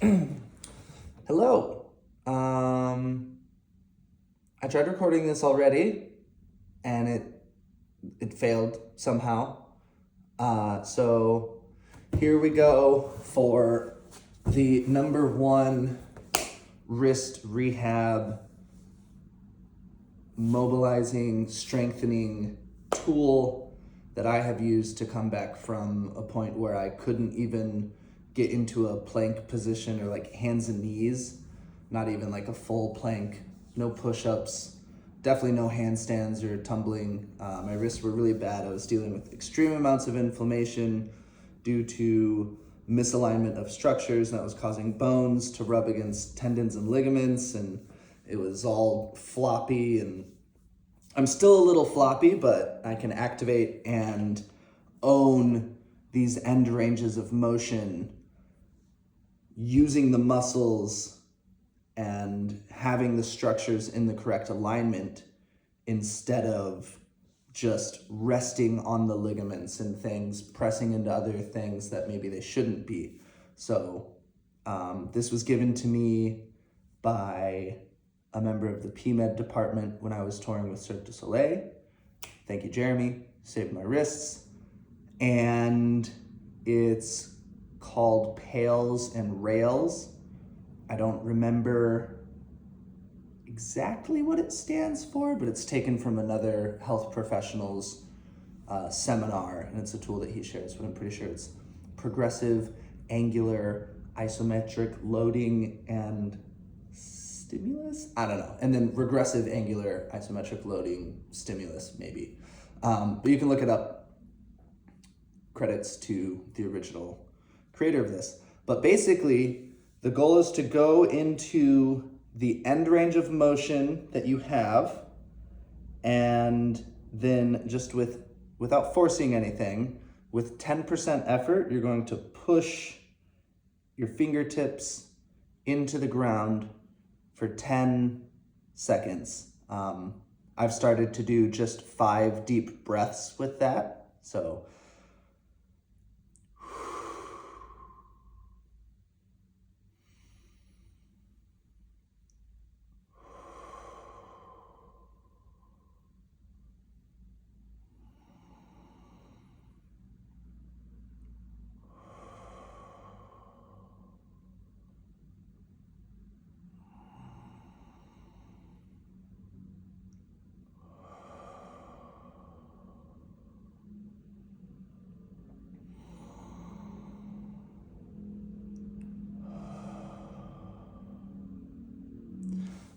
Hello. I tried recording this already, and it failed somehow. So here we go for the number one wrist rehab mobilizing, strengthening tool that I have used to come back from a point where I couldn't even get into a plank position or like hands and knees, not even like a full plank, no push-ups, definitely no handstands or tumbling. My wrists were really bad. I was dealing with extreme amounts of inflammation due to misalignment of structures, and that was causing bones to rub against tendons and ligaments, and it was all floppy, and I'm still a little floppy, but I can activate and own these end ranges of motion using the muscles and having the structures in the correct alignment instead of just resting on the ligaments and things, pressing into other things that maybe they shouldn't be. So this was given to me by a member of the PMed department when I was touring with Cirque du Soleil. Thank you, Jeremy. Saved my wrists. And it's called Pails and Rails. I don't remember exactly what it stands for, but it's taken from another health professional's seminar, and it's a tool that he shares, but I'm pretty sure it's progressive angular isometric loading and stimulus? I don't know. And then regressive angular isometric loading stimulus, maybe. But you can look it up. Credits to the original creator of this. But basically, the goal is to go into the end range of motion that you have, and then just without forcing anything, with 10% effort, you're going to push your fingertips into the ground for 10 seconds. I've started to do just 5 deep breaths with that. So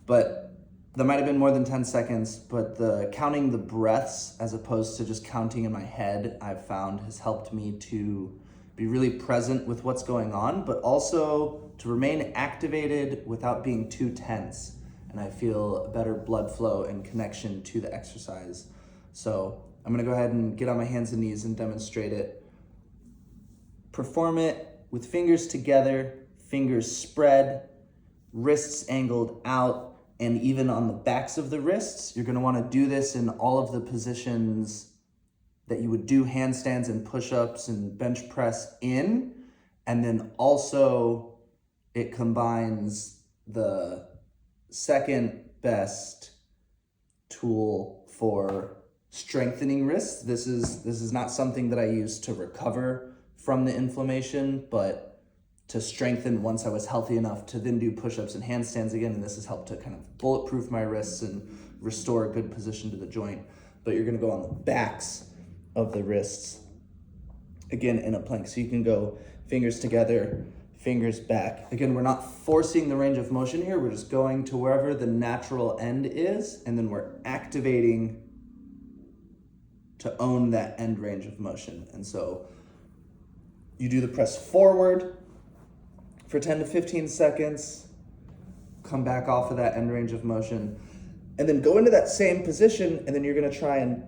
but that might have been more than 10 seconds, but the counting the breaths as opposed to just counting in my head, I've found has helped me to be really present with what's going on, but also to remain activated without being too tense. And I feel a better blood flow and connection to the exercise. So I'm gonna go ahead and get on my hands and knees and demonstrate it. Perform it with fingers together, fingers spread, wrists angled out, and even on the backs of the wrists. You're gonna wanna do this in all of the positions that you would do handstands and push-ups and bench press in. And then also it combines the second best tool for strengthening wrists. This is not something that I use to recover from the inflammation, but to strengthen once I was healthy enough to then do push-ups and handstands again. And this has helped to kind of bulletproof my wrists and restore a good position to the joint. But you're gonna go on the backs of the wrists, again in a plank. So you can go fingers together, fingers back. Again, we're not forcing the range of motion here. We're just going to wherever the natural end is, and then we're activating to own that end range of motion. And so you do the press forward for 10 to 15 seconds, come back off of that end range of motion, and then go into that same position, and then you're gonna try and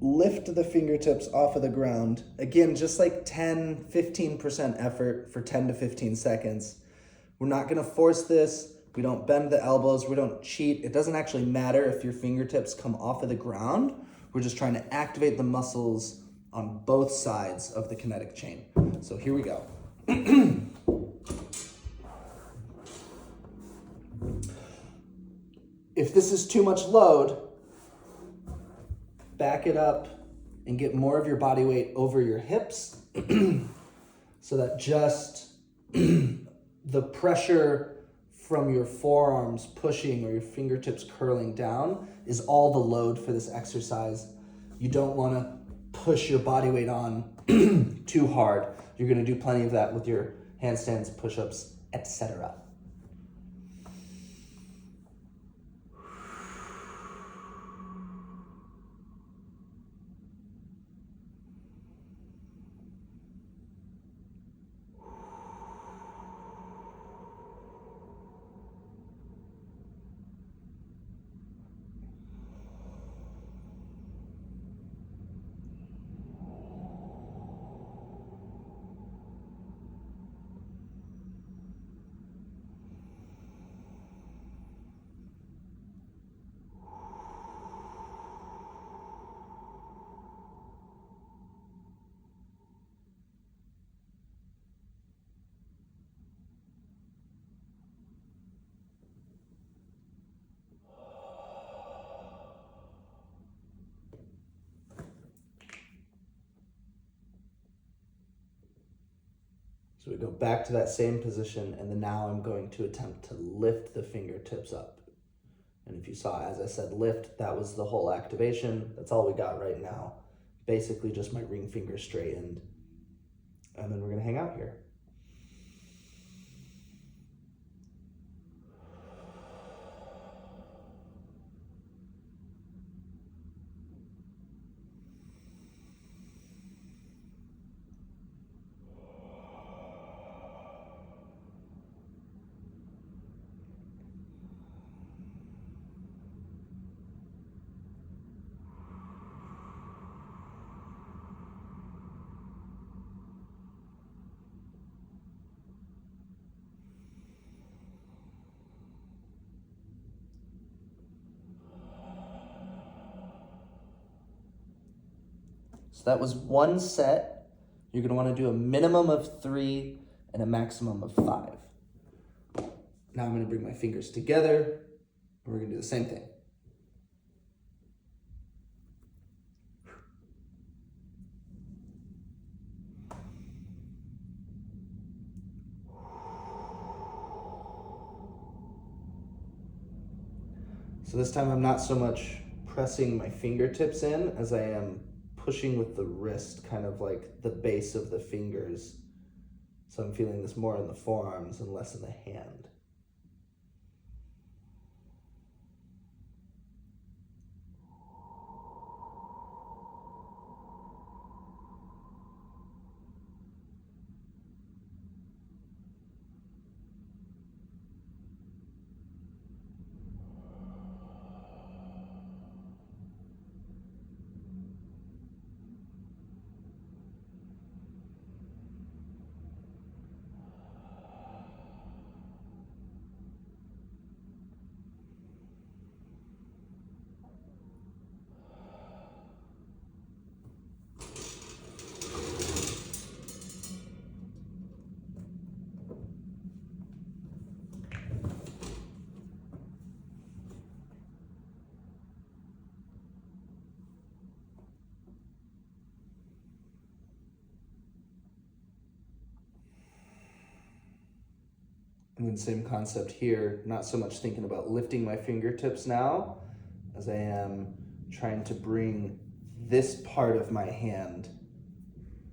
lift the fingertips off of the ground. Again, just like 10, 15% effort for 10 to 15 seconds. We're not gonna force this. We don't bend the elbows, we don't cheat. It doesn't actually matter if your fingertips come off of the ground. We're just trying to activate the muscles on both sides of the kinetic chain. So here we go. If this is too much load, back it up and get more of your body weight over your hips so that just the pressure from your forearms pushing or your fingertips curling down is all the load for this exercise. You don't want to push your body weight on too hard. You're going to do plenty of that with your handstands, push-ups, etc. So we go back to that same position, and then now I'm going to attempt to lift the fingertips up. And if you saw, as I said, lift, that was the whole activation. That's all we got right now. Basically just my ring finger straightened. And then we're gonna hang out here. So that was one set. You're gonna wanna do a minimum of 3 and a maximum of 5. Now I'm gonna bring my fingers together, and we're gonna do the same thing. So this time I'm not so much pressing my fingertips in as I am pushing with the wrist, kind of like the base of the fingers. So I'm feeling this more in the forearms and less in the hand. And then same concept here, not so much thinking about lifting my fingertips now as I am trying to bring this part of my hand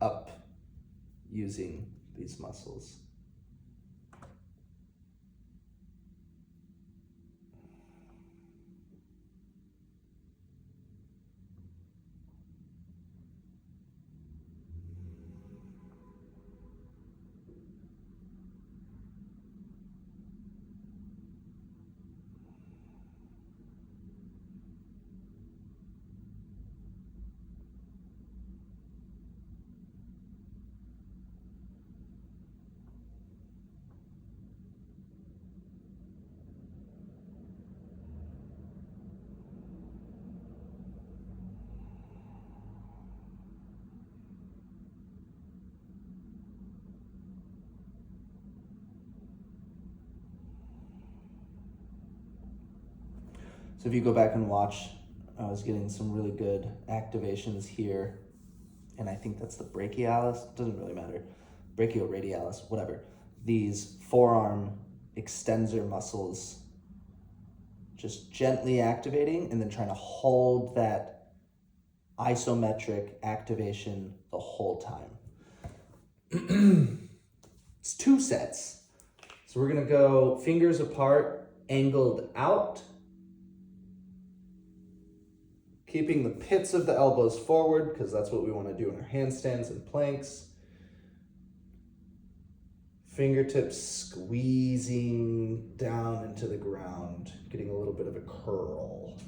up using these muscles. So if you go back and watch, I was getting some really good activations here. And I think that's the brachialis, doesn't really matter. Brachioradialis, whatever. These forearm extensor muscles just gently activating and then trying to hold that isometric activation the whole time. It's 2 sets. So we're gonna go fingers apart, angled out, keeping the pits of the elbows forward because that's what we want to do in our handstands and planks. Fingertips squeezing down into the ground, getting a little bit of a curl.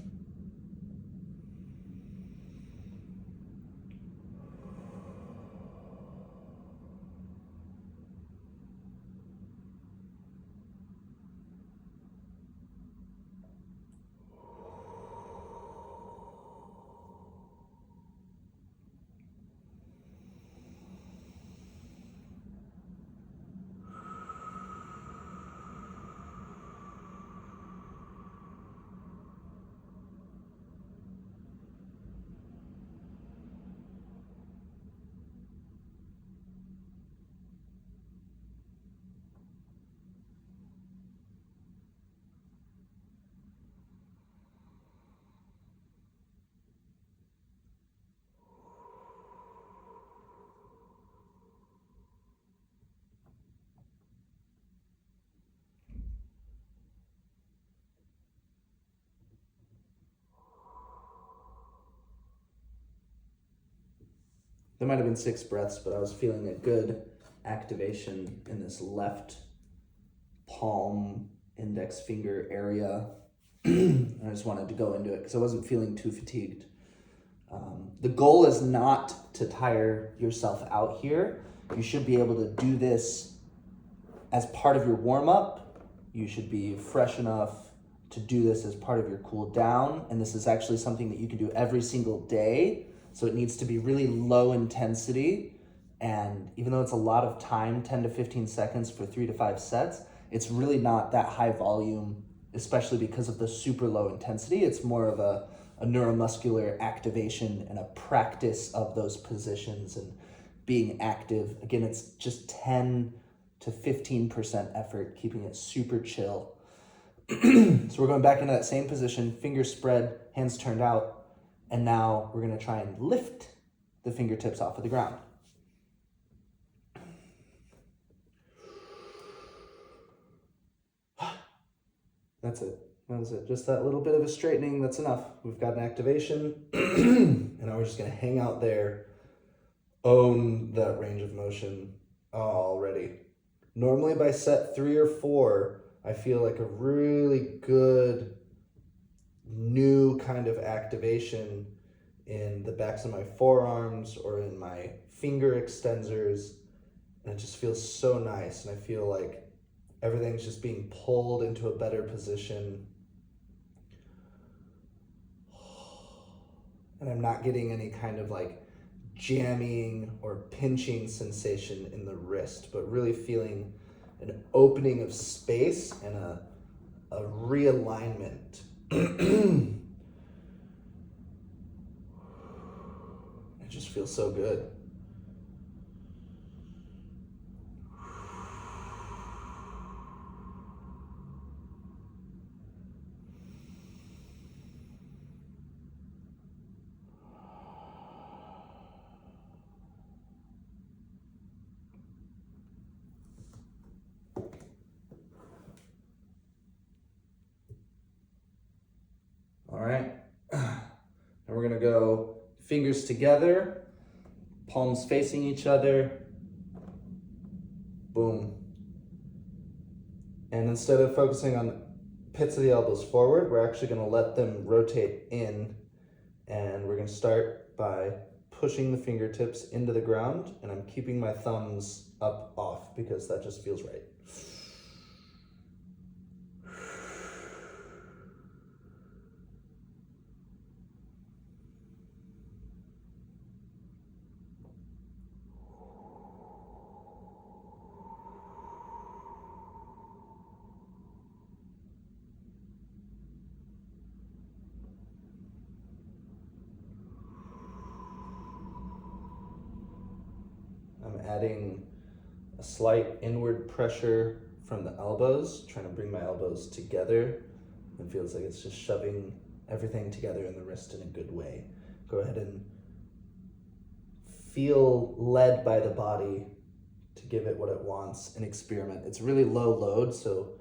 There might have been 6 breaths, but I was feeling a good activation in this left palm, index finger area. And I just wanted to go into it because I wasn't feeling too fatigued. The goal is not to tire yourself out here. You should be able to do this as part of your warm-up. You should be fresh enough to do this as part of your cool down. And this is actually something that you can do every single day. So it needs to be really low intensity. And even though it's a lot of time, 10 to 15 seconds for 3 to 5 sets, it's really not that high volume, especially because of the super low intensity. It's more of a neuromuscular activation and a practice of those positions and being active. Again, it's just 10 to 15% effort, keeping it super chill. So we're going back into that same position, fingers spread, hands turned out. And now we're gonna try and lift the fingertips off of the ground. That's it. Just that little bit of a straightening, that's enough. We've got an activation. And now we're just gonna hang out there, own that range of motion already. Normally by set 3 or 4, I feel like a really good new kind of activation in the backs of my forearms or in my finger extensors, and it just feels so nice, and I feel like everything's just being pulled into a better position, and I'm not getting any kind of like jamming or pinching sensation in the wrist, but really feeling an opening of space and a realignment. It just feels so good. All right, and we're gonna go fingers together, palms facing each other, boom. And instead of focusing on pits of the elbows forward, we're actually gonna let them rotate in, and we're gonna start by pushing the fingertips into the ground, and I'm keeping my thumbs up off because that just feels right. adding a slight inward pressure from the elbows, trying to bring my elbows together. It feels like it's just shoving everything together in the wrist in a good way. Go ahead and feel led by the body to give it what it wants and experiment. It's really low load, so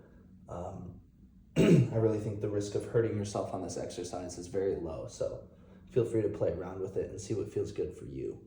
I really think the risk of hurting yourself on this exercise is very low. So feel free to play around with it and see what feels good for you.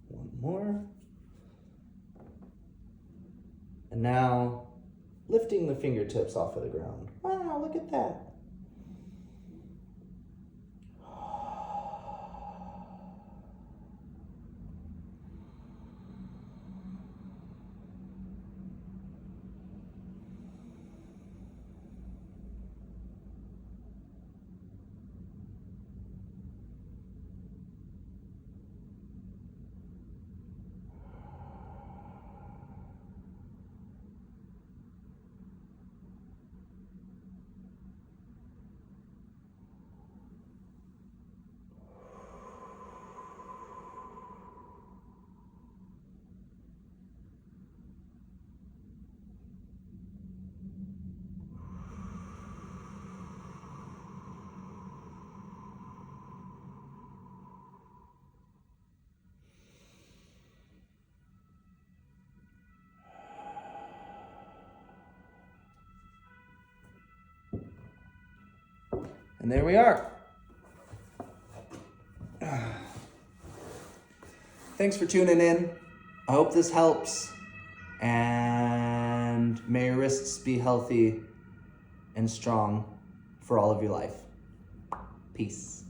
One more. And now lifting the fingertips off of the ground. Wow, look at that. And there we are. Thanks for tuning in. I hope this helps. And may your wrists be healthy and strong for all of your life. Peace.